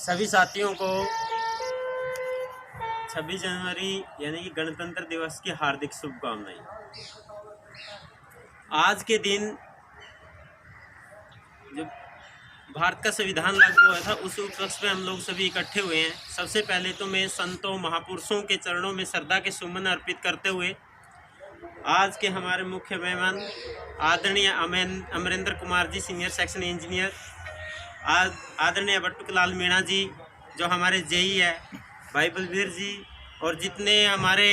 सभी साथियों को 26 जनवरी यानी कि गणतंत्र दिवस की हार्दिक शुभकामनाएं। आज के दिन जो भारत का संविधान लागू हुआ था उस उपलक्ष्य में हम लोग सभी इकट्ठे हुए हैं। सबसे पहले तो मैं संतों महापुरुषों के चरणों में श्रद्धा के सुमन अर्पित करते हुए आज के हमारे मुख्य मेहमान आदरणीय Amarendra Kumar ji, senior section engineer, आदरणीय बटुकलाल मीणा जी जो हमारे जेई है, भाई बलबीर जी और जितने हमारे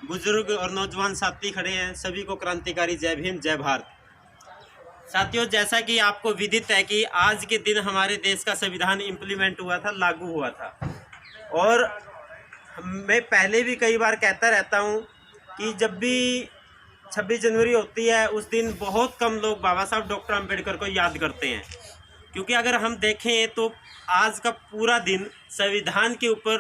बुजुर्ग और नौजवान साथी खड़े हैं, सभी को क्रांतिकारी जय भीम, जय भारत। साथियों, जैसा कि आपको विदित है कि आज के दिन हमारे देश का संविधान इम्प्लीमेंट हुआ था, लागू हुआ था। और मैं पहले भी कई बार कहता रहता हूं कि जब भी 26 जनवरी होती है उस दिन बहुत कम लोग बाबा साहब डॉक्टर अम्बेडकर को याद करते हैं, क्योंकि अगर हम देखें तो आज का पूरा दिन संविधान के ऊपर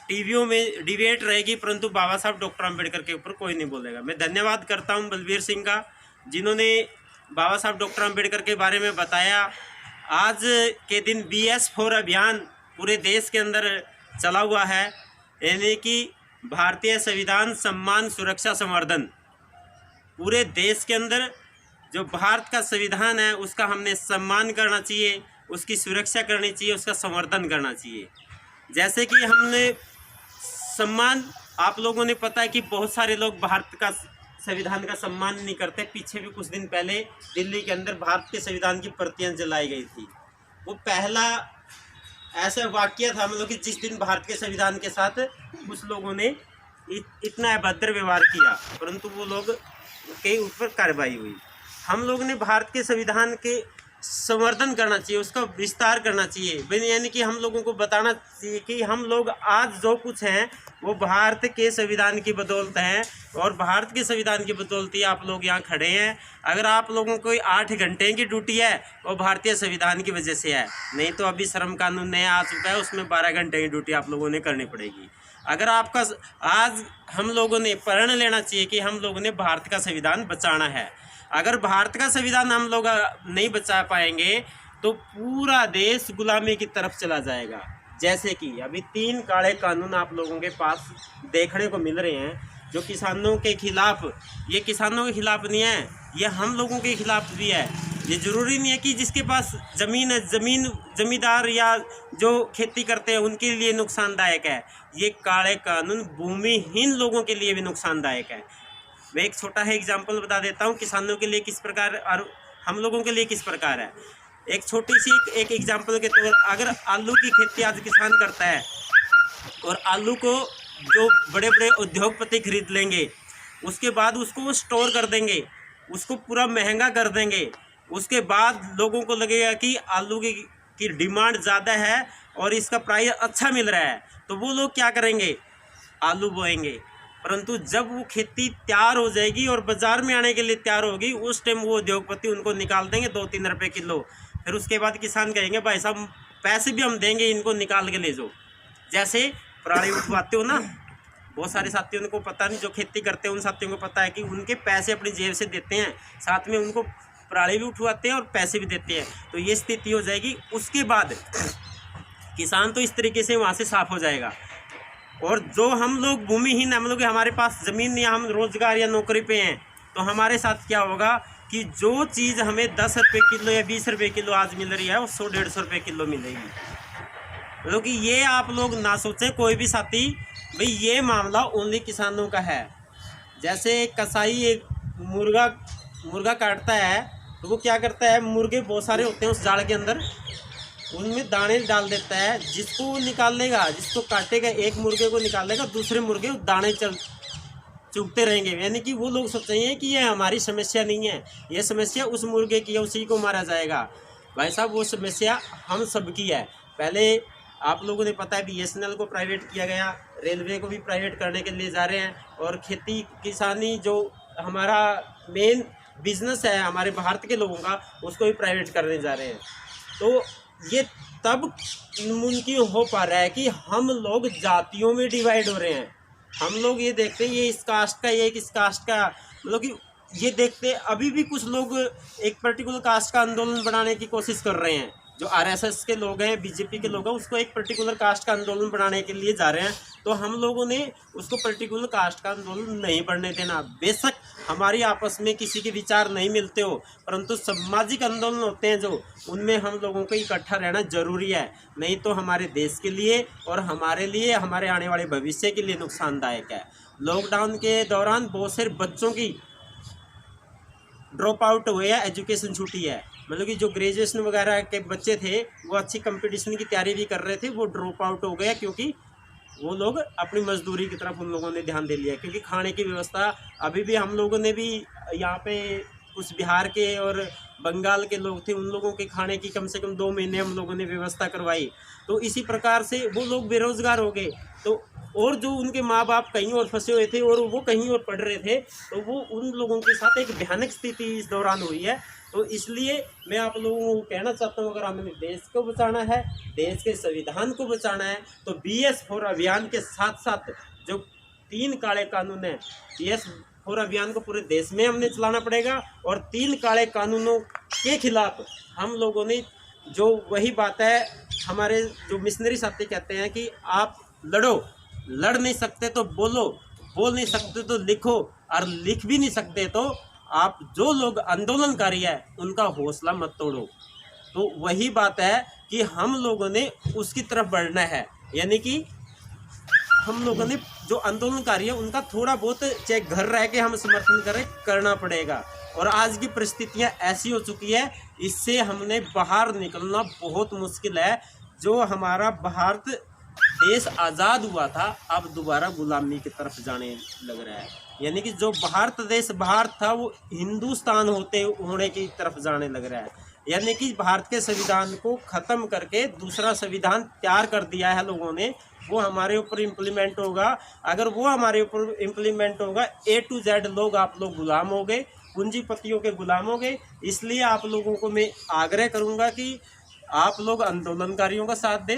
टीवियों में डिबेट रहेगी, परंतु बाबा साहब डॉक्टर अम्बेडकर के ऊपर कोई नहीं बोलेगा। मैं धन्यवाद करता हूं बलबीर सिंह का, जिन्होंने बाबा साहब डॉक्टर अम्बेडकर के बारे में बताया। आज के दिन BS4 अभियान पूरे देश के अंदर चला हुआ है, यानी कि भारतीय संविधान सम्मान सुरक्षा संवर्धन। पूरे देश के अंदर जो भारत का संविधान है उसका हमने सम्मान करना चाहिए, उसकी सुरक्षा करनी चाहिए, उसका संवर्धन करना चाहिए। जैसे कि हमने सम्मान, आप लोगों ने पता है कि बहुत सारे लोग भारत का संविधान का सम्मान नहीं करते। पीछे भी कुछ दिन पहले दिल्ली के अंदर भारत के संविधान की प्रतियां जलाई गई थी। वो पहला ऐसा वाकया था मतलब कि जिस दिन भारत के संविधान के साथ कुछ लोगों ने इतना अभद्र व्यवहार किया, परंतु वो लोग के ऊपर कार्रवाई हुई। हम लोग ने भारत के संविधान के संवर्धन करना चाहिए, उसका विस्तार करना चाहिए, यानी कि हम लोगों को बताना चाहिए कि हम लोग आज जो कुछ हैं वो भारत के संविधान की बदौलत हैं, और भारत के संविधान की बदौलत ही आप लोग यहाँ खड़े हैं। अगर आप लोगों को 8 घंटे की ड्यूटी है वो भारतीय संविधान की वजह से है, नहीं तो अभी श्रम कानून नया आ चुका है, उसमें 12 घंटे की ड्यूटी आप लोगों ने करनी पड़ेगी। अगर आपका आज हम लोगों ने प्रण लेना चाहिए कि हम लोगों ने भारत का संविधान बचाना है। अगर भारत का संविधान हम लोग नहीं बचा पाएंगे तो पूरा देश गुलामी की तरफ चला जाएगा। जैसे कि अभी 3 काले कानून आप लोगों के पास देखने को मिल रहे हैं जो किसानों के खिलाफ, ये किसानों के खिलाफ नहीं है, ये हम लोगों के खिलाफ भी है। ये ज़रूरी नहीं है कि जिसके पास ज़मीन है, ज़मींदार या जो खेती करते हैं उनके लिए नुकसानदायक है। ये काले कानून भूमिहीन लोगों के लिए भी नुकसानदायक है। मैं एक छोटा है एग्जाम्पल बता देता हूँ किसानों के लिए किस प्रकार और हम लोगों के लिए किस प्रकार है। एक छोटी सी एक एग्जाम्पल के तौर, अगर आलू की खेती आज किसान करता है और आलू को जो बड़े बड़े उद्योगपति खरीद लेंगे, उसके बाद उसको स्टोर कर देंगे, उसको पूरा महंगा कर देंगे, उसके बाद लोगों को लगेगा कि आलू की डिमांड ज़्यादा है और इसका प्राइस अच्छा मिल रहा है, तो वो लोग क्या करेंगे, आलू बोएंगे। परंतु जब वो खेती तैयार हो जाएगी और बाज़ार में आने के लिए तैयार होगी, उस टाइम वो उद्योगपति उनको निकाल देंगे 2-3 रुपये किलो। फिर उसके बाद किसान कहेंगे भाई साहब पैसे भी हम देंगे, इनको निकाल के ले जाओ। जैसे पराली उठवाते हो ना, बहुत सारे साथियों को पता नहीं, जो खेती करते हैं उन साथियों को पता है कि उनके पैसे अपनी जेब से देते हैं, साथ में उनको पराली भी उठवाते हैं और पैसे भी देते हैं। तो ये स्थिति हो जाएगी। उसके बाद किसान तो इस तरीके से वहाँ से साफ हो जाएगा। और जो हम लोग भूमिहीन, हम लोग हमारे पास ज़मीन नहीं, हम रोज़गार या नौकरी पे हैं, तो हमारे साथ क्या होगा कि जो चीज़ हमें 10 रुपये किलो या 20 रुपये किलो आज मिल रही है वो 100-150 रुपये किलो मिलेगी। मतलब कि ये आप लोग ना सोचें कोई भी साथी, भाई ये मामला ओनली किसानों का है। जैसे कसाई एक मुर्गा काटता है तो वो क्या करता है, मुर्गे बहुत सारे होते हैं उस जाल के अंदर, उनमें दाने डाल देता है। जिसको निकालेगा, जिसको काटेगा, एक मुर्गे को निकालेगा, दूसरे मुर्गे दाने चुगते रहेंगे। यानी कि वो लोग सोचेंगे कि ये हमारी समस्या नहीं है, ये समस्या उस मुर्गे की है, उसी को मारा जाएगा। भाई साहब वो समस्या हम सब की है। पहले आप लोगों ने पता है BSNL को प्राइवेट किया गया, रेलवे को भी प्राइवेट करने के लिए जा रहे हैं, और खेती किसानी जो हमारा मेन बिजनेस है हमारे भारत के लोगों का, उसको भी प्राइवेट करने जा रहे हैं। तो ये तब मुमकिन हो पा रहा है कि हम लोग जातियों में डिवाइड हो रहे हैं। हम लोग ये देखते हैं ये इस कास्ट का, ये इस कास्ट का, मतलब कि ये देखते अभी भी कुछ लोग एक पर्टिकुलर कास्ट का आंदोलन बनाने की कोशिश कर रहे हैं, जो आरएसएस के लोग हैं, बीजेपी के लोग हैं, उसको एक पर्टिकुलर कास्ट का आंदोलन बनाने के लिए जा रहे हैं। तो हम लोगों ने उसको पर्टिकुलर कास्ट का आंदोलन नहीं बढ़ने देना। बेशक हमारी आपस में किसी के विचार नहीं मिलते हो, परंतु सामाजिक आंदोलन होते हैं जो, उनमें हम लोगों को इकट्ठा रहना जरूरी है। नहीं तो हमारे देश के लिए और हमारे लिए, हमारे आने वाले भविष्य के लिए नुकसानदायक है। लॉकडाउन के दौरान बहुत से बच्चों की ड्रॉप आउट हुए हैं, एजुकेशन छूटी है। मतलब कि जो ग्रेजुएशन वगैरह के बच्चे थे वो अच्छी कंपटीशन की तैयारी भी कर रहे थे, वो ड्रॉप आउट हो गया क्योंकि वो लोग अपनी मजदूरी की तरफ उन लोगों ने ध्यान दे लिया। क्योंकि खाने की व्यवस्था अभी भी हम लोगों ने भी यहाँ पे कुछ बिहार के और बंगाल के लोग थे, उन लोगों के खाने की कम से कम 2 महीने हम लोगों ने व्यवस्था करवाई। तो इसी प्रकार से वो लोग बेरोजगार हो गए। तो और जो उनके माँ बाप कहीं और फंसे हुए थे और वो कहीं और पढ़ रहे थे, तो वो उन लोगों के साथ एक भयानक स्थिति इस दौरान हुई है। तो इसलिए मैं आप लोगों को कहना चाहता हूँ, अगर हमें देश को बचाना है, देश के संविधान को बचाना है, तो BS4 अभियान के साथ साथ जो 3 काले कानून हैं, BS4 अभियान को पूरे देश में हमने चलाना पड़ेगा। और 3 काले कानूनों के खिलाफ हम लोगों ने, जो वही बात है, हमारे जो मिशनरी साथी कहते हैं कि आप लड़ो, लड़ नहीं सकते तो बोलो, बोल नहीं सकते तो लिखो, और लिख भी नहीं सकते तो आप, जो लोग आंदोलनकारी है उनका हौसला मत तोड़ो। तो वही बात है कि हम लोगों ने उसकी तरफ बढ़ना है। यानी कि हम लोगों ने जो आंदोलनकारी है उनका थोड़ा बहुत चाहे घर रह के हम समर्थन करें, करना पड़ेगा। और आज की परिस्थितियां ऐसी हो चुकी है, इससे हमने बाहर निकलना बहुत मुश्किल है। जो हमारा भारत देश आज़ाद हुआ था, अब दोबारा गुलामी की तरफ जाने लग रहा है। यानी कि जो भारत देश भारत था वो हिंदुस्तान होने की तरफ जाने लग रहा है। यानी कि भारत के संविधान को ख़त्म करके दूसरा संविधान तैयार कर दिया है लोगों ने, वो हमारे ऊपर इम्प्लीमेंट होगा। अगर वो हमारे ऊपर इम्प्लीमेंट होगा, A to Z लोग, आप लोग गुलाम हो गए, पूंजीपतियों के गुलाम हो गए। इसलिए आप लोगों को मैं आग्रह करूँगा कि आप लोग आंदोलनकारियों का साथ दें,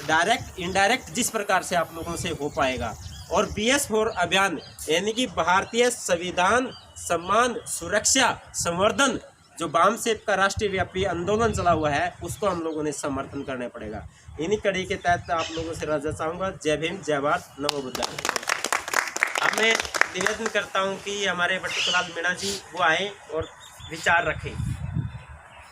डायरेक्ट इनडायरेक्ट जिस प्रकार से आप लोगों से हो पाएगा। और BS4 अभियान यानी कि भारतीय संविधान सम्मान सुरक्षा संवर्धन, जो वामसेप का राष्ट्रीय व्यापी आंदोलन चला हुआ है, उसको हम लोगों ने समर्थन करना पड़ेगा। इन्हीं कड़ी के तहत आप लोगों से रजा चाहूँगा। जय भीम, जय भारत, नमो बुद्धाय। अब मैं निवेदन करता हूँ कि हमारे बट्टी लाल मीणा जी वो आए और विचार रखें।